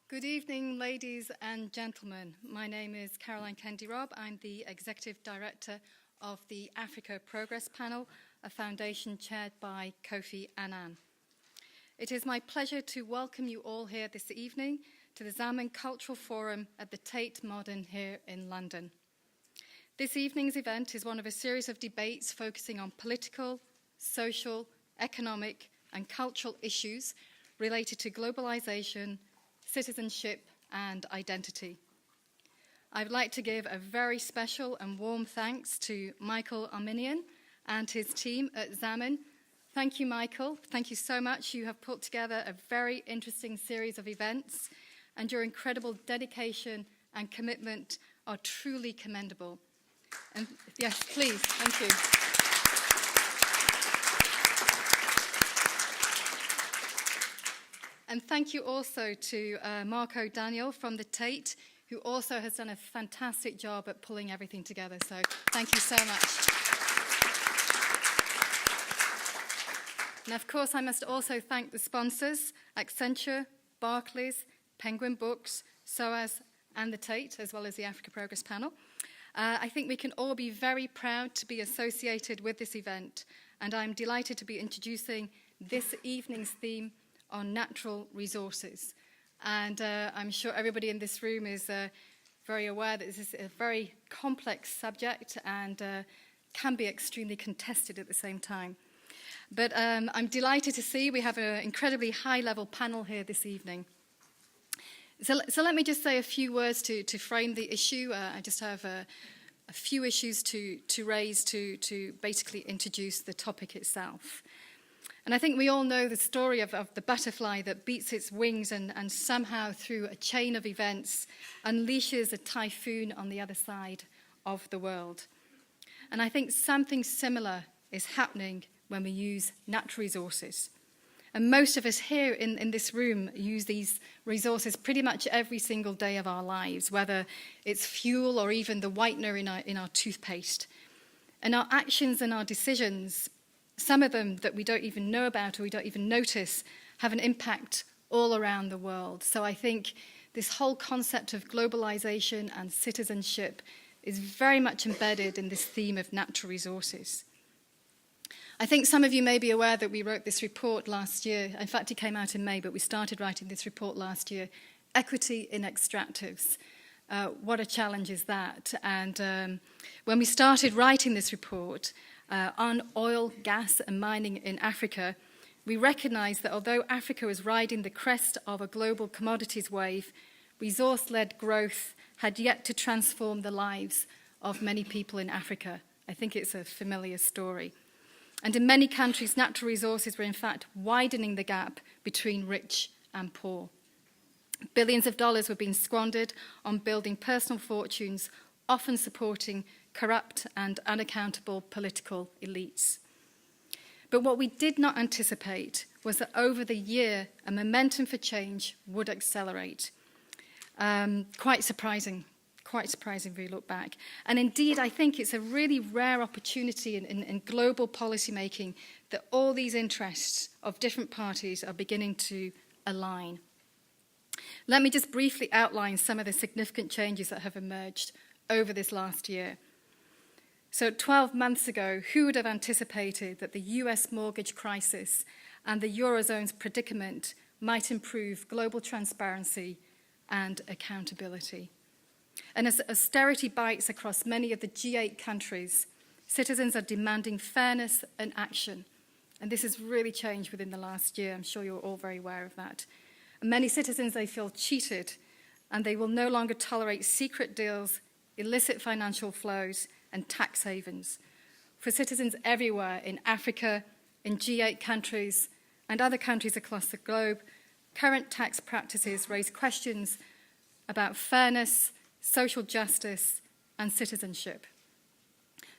Good evening, ladies and gentlemen. My name is Caroline Kende-Robb. I'm the Executive Director of the Africa Progress Panel, a foundation chaired by Kofi Annan. It is my pleasure to welcome you all here this evening to the Zamyn Cultural Forum at the Tate Modern here in London. This evening's event is one of a series of debates focusing on political, social, economic, and cultural issues related to globalization, citizenship, and identity. I would like to give a very special and warm thanks to Michael Arminian and his team at Zamyn. Thank you, Michael. Thank you so much. You have put together a very interesting series of events, and your incredible dedication and commitment are truly commendable. And yes, please, thank you. And thank you also to Marco Daniel from the Tate, who also has done a fantastic job at pulling everything together. So thank you so much. And of course, I must also thank the sponsors, Accenture, Barclays, Penguin Books, SOAS, and the Tate, as well as the Africa Progress Panel. I think we can all be very proud to be associated with this event, and I'm delighted to be introducing this evening's theme on natural resources. And I'm sure everybody in this room is very aware that this is a very complex subject and can be extremely contested at the same time. But I'm delighted to see we have an incredibly high-level panel here this evening. So let me just say a few words to frame the issue. I just have a few issues to raise to basically introduce the topic itself. And I think we all know the story of the butterfly that beats its wings and somehow through a chain of events unleashes a typhoon on the other side of the world. And I think something similar is happening when we use natural resources. And most of us here in this room use these resources pretty much every single day of our lives, whether it's fuel or even the whitener in our toothpaste. And our actions and our decisions, some of them that we don't even know about or we don't even notice, have an impact all around the world. So I think this whole concept of globalization and citizenship is very much embedded in this theme of natural resources. I think some of you may be aware that we wrote this report last year. In fact, it came out in May, but we started writing this report last year, Equity in Extractives. What a challenge is that? And when we started writing this report, on oil, gas, and mining in Africa, we recognized that although Africa was riding the crest of a global commodities wave, resource-led growth had yet to transform the lives of many people in Africa. I think it's a familiar story. And in many countries, natural resources were in fact widening the gap between rich and poor. Billions of dollars were being squandered on building personal fortunes, often supporting corrupt and unaccountable political elites. But what we did not anticipate was that over the year, a momentum for change would accelerate. Quite surprising if we look back. And indeed, I think it's a really rare opportunity in global policymaking that all these interests of different parties are beginning to align. Let me just briefly outline some of the significant changes that have emerged over this last year. So 12 months ago, who would have anticipated that the US mortgage crisis and the Eurozone's predicament might improve global transparency and accountability? And as austerity bites across many of the G8 countries, citizens are demanding fairness and action. And this has really changed within the last year. I'm sure you're all very aware of that. And many citizens, they feel cheated, and they will no longer tolerate secret deals, illicit financial flows, and tax havens. For citizens everywhere in Africa, in G8 countries, and other countries across the globe, current tax practices raise questions about fairness, social justice, and citizenship.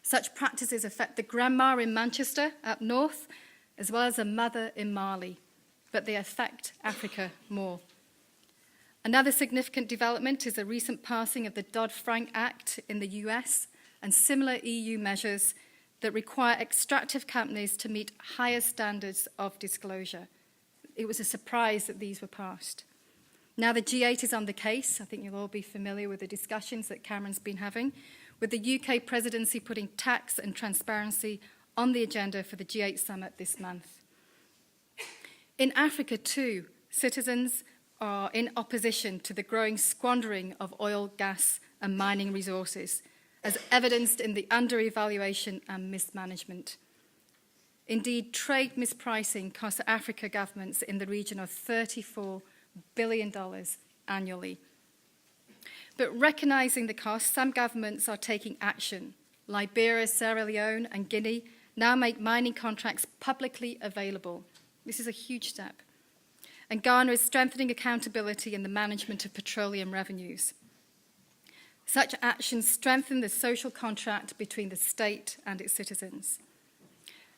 Such practices affect the grandma in Manchester up north, as well as a mother in Mali, but they affect Africa more. Another significant development is the recent passing of the Dodd-Frank Act in the US and similar EU measures that require extractive companies to meet higher standards of disclosure. It was a surprise that these were passed. Now the G8 is on the case. I think you'll all be familiar with the discussions that Cameron's been having, with the UK presidency putting tax and transparency on the agenda for the G8 summit this month. In Africa too, citizens are in opposition to the growing squandering of oil, gas and mining resources, as evidenced in the under-evaluation and mismanagement. Indeed, trade mispricing costs Africa governments in the region of $34 billion annually. But recognising the cost, some governments are taking action. Liberia, Sierra Leone and Guinea now make mining contracts publicly available. This is a huge step. And Ghana is strengthening accountability in the management of petroleum revenues. Such actions strengthen the social contract between the state and its citizens.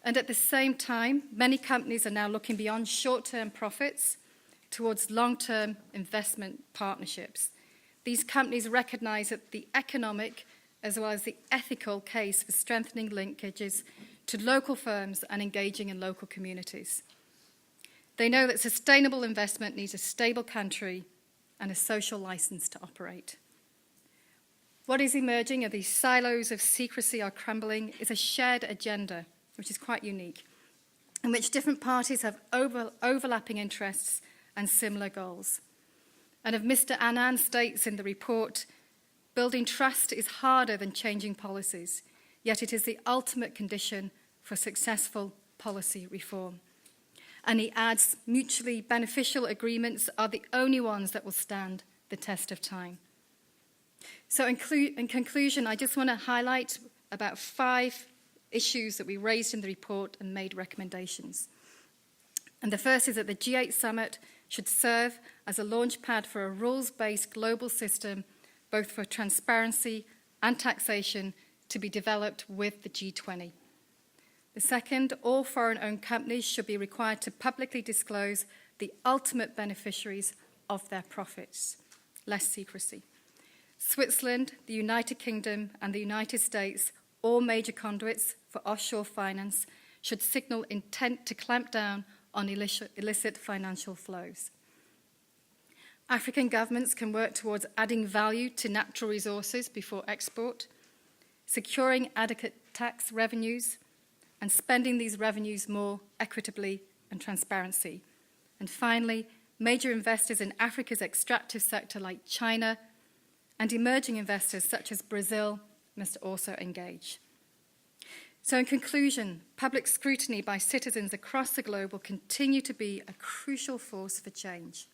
And at the same time, many companies are now looking beyond short-term profits towards long-term investment partnerships. These companies recognise that the economic as well as the ethical case for strengthening linkages to local firms and engaging in local communities. They know that sustainable investment needs a stable country and a social license to operate. What is emerging are these silos of secrecy are crumbling is a shared agenda, which is quite unique, in which different parties have overlapping interests and similar goals. And as Mr. Anand states in the report, building trust is harder than changing policies, yet it is the ultimate condition for successful policy reform. And he adds, mutually beneficial agreements are the only ones that will stand the test of time. So in conclusion, I just want to highlight about 5 issues that we raised in the report and made recommendations. And the first is that the G8 summit should serve as a launchpad for a rules-based global system, both for transparency and taxation, to be developed with the G20. The second, all foreign-owned companies should be required to publicly disclose the ultimate beneficiaries of their profits. Less secrecy. Switzerland, the United Kingdom, and the United States, all major conduits for offshore finance, should signal intent to clamp down on illicit financial flows. African governments can work towards adding value to natural resources before export, securing adequate tax revenues, and spending these revenues more equitably and transparency. And finally, major investors in Africa's extractive sector like China and emerging investors such as Brazil must also engage. So in conclusion, public scrutiny by citizens across the globe will continue to be a crucial force for change.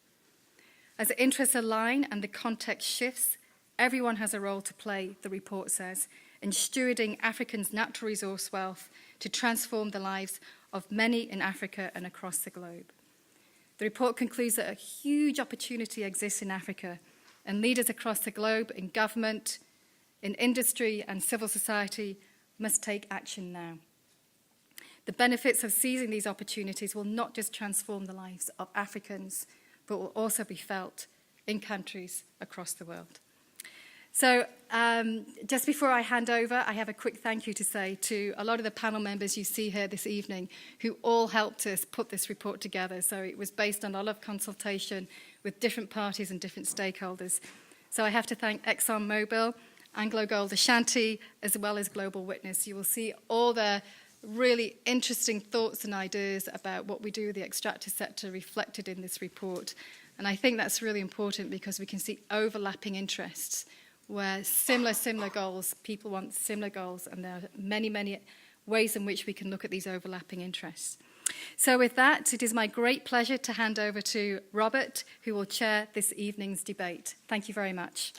As interests align and the context shifts, everyone has a role to play, the report says, in stewarding Africans' natural resource wealth to transform the lives of many in Africa and across the globe. The report concludes that a huge opportunity exists in Africa, and leaders across the globe in government, in industry and civil society must take action now. The benefits of seizing these opportunities will not just transform the lives of Africans, but will also be felt in countries across the world. So just before I hand over, I have a quick thank you to say to a lot of the panel members you see here this evening who all helped us put this report together. So it was based on a lot of consultation with different parties and different stakeholders. So I have to thank ExxonMobil, AngloGold Ashanti, as well as Global Witness. You will see all their really interesting thoughts and ideas about what we do with the extractive sector reflected in this report. And I think that's really important because we can see overlapping interests where similar goals, people want similar goals, and there are many ways in which we can look at these overlapping interests. So with that, it is my great pleasure to hand over to Robert, who will chair this evening's debate. Thank you very much.